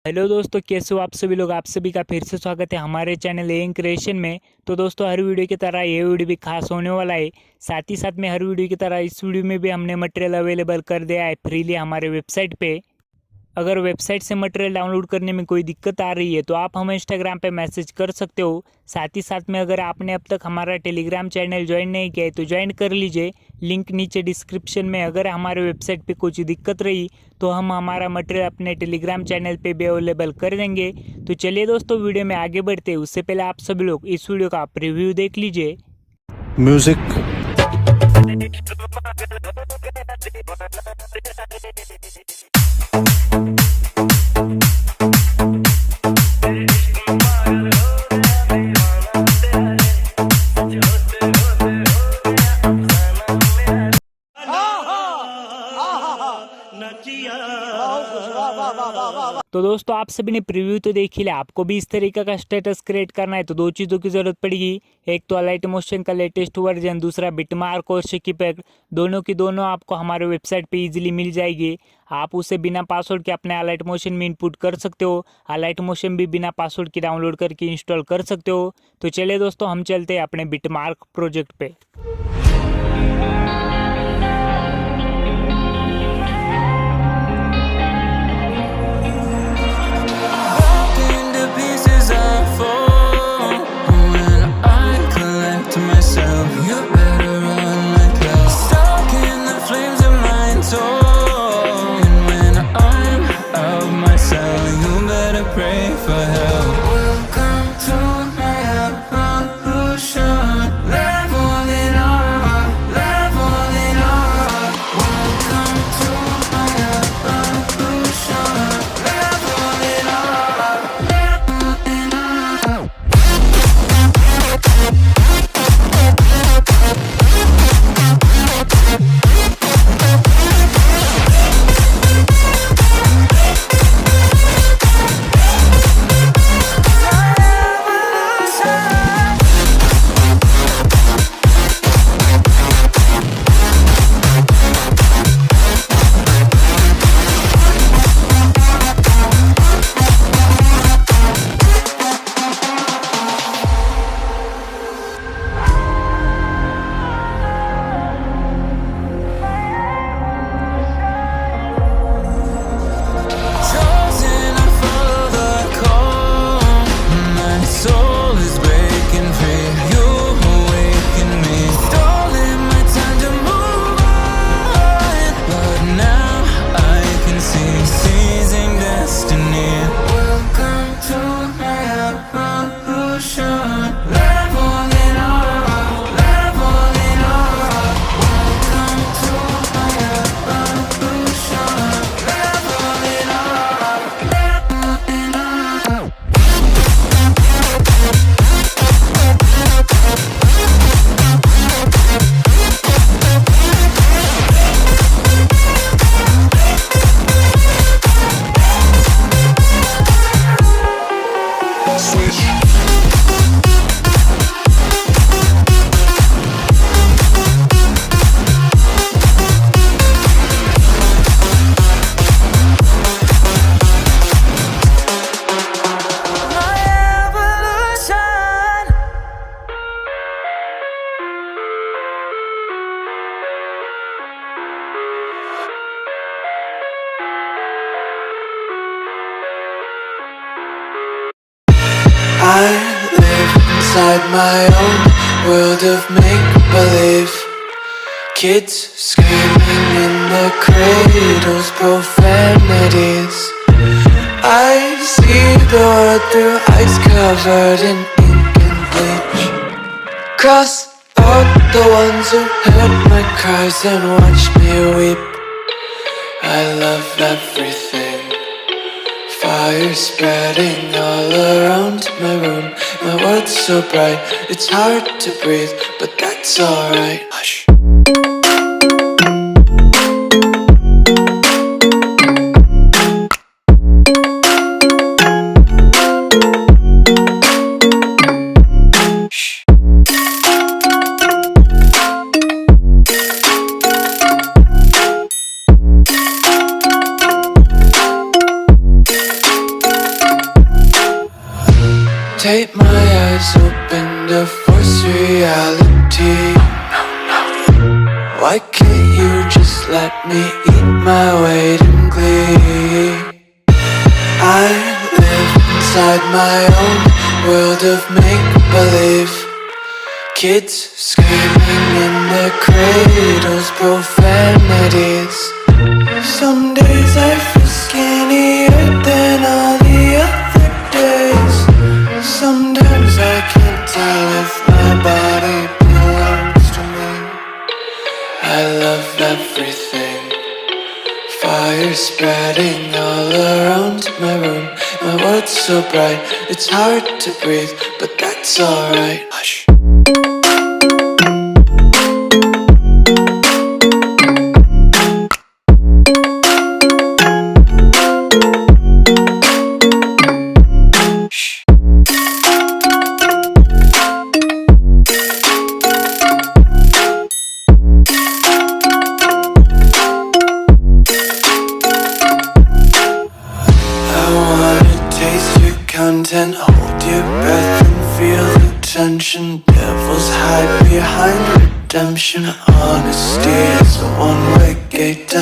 Hello दोस्तों, कैसे हो आप सभी लोग। आप सभी का फिर से स्वागत है हमारे चैनल एंग क्रिएशन में। तो दोस्तों, हर वीडियो की तरह ये वीडियो भी खास होने वाला है। साथ ही साथ में हर वीडियो की तरह इस वीडियो में भी हमने मटेरियल अवेलेबल कर दिया है फ्रीली हमारे वेबसाइट पे। अगर वेबसाइट से मटेरियल डाउनलोड करने में कोई दिक्कत आ रही है तो आप हमें इंस्टाग्राम पे मैसेज कर सकते हो। साथ ही साथ में अगर आपने अब तक हमारा टेलीग्राम चैनल ज्वाइन नहीं किया है तो ज्वाइन कर लीजिए, लिंक नीचे डिस्क्रिप्शन में। अगर हमारे वेबसाइट पे कुछ दिक्कत रही तो हम हमारा मटेरियल अपने टेलीग्राम चैनल पे भी अवेलेबल कर देंगे। तो चलिए दोस्तों, वीडियो में आगे बढ़ते हैं उससे पहले आप सभी लोग इस वीडियो का प्रीव्यू देख लीजिए। म्यूजिक तो दोस्तों, आप सभी ने प्रीव्यू तो देख ही लिया। आपको भी इस तरीके का स्टेटस क्रिएट करना है तो दो चीज़ों की जरूरत पड़ेगी। एक तो अलाइट मोशन का लेटेस्ट वर्जन, दूसरा बिटमार्क और शिकी पैक। दोनों की दोनों आपको हमारे वेबसाइट पे इजीली मिल जाएगी। आप उसे बिना पासवर्ड के अपने अलाइट मोशन में इनपुट कर सकते हो। अलाइट मोशन भी बिना पासवर्ड के डाउनलोड करके इंस्टॉल कर सकते हो। तो चलिए दोस्तों, हम चलते हैं अपने बिटमार्क प्रोजेक्ट पे। I live inside my own world of make-believe. Kids screaming in the cradles, profanities. I see the world through eyes covered in ink and bleach. Cross out the ones who heard my cries and watched me weep. I love everything. Fire spreading all around my room. My world's so bright, it's hard to breathe, but that's alright. Hush. keep my eyes open to force reality. Why can't you just let me eat my weight in glee? I live inside my own world of make-believe. Kids screaming in their cradles, profanities. Some days I feel skinnier than all the other days. Sometimes I can't tell if my body belongs to me. I love everything. Fire spreading all around my room. My world's so bright, it's hard to breathe, but that's alright. Hush. Content, hold your breath and feel the tension. Devils hide behind redemption. Honesty is a one-way gate to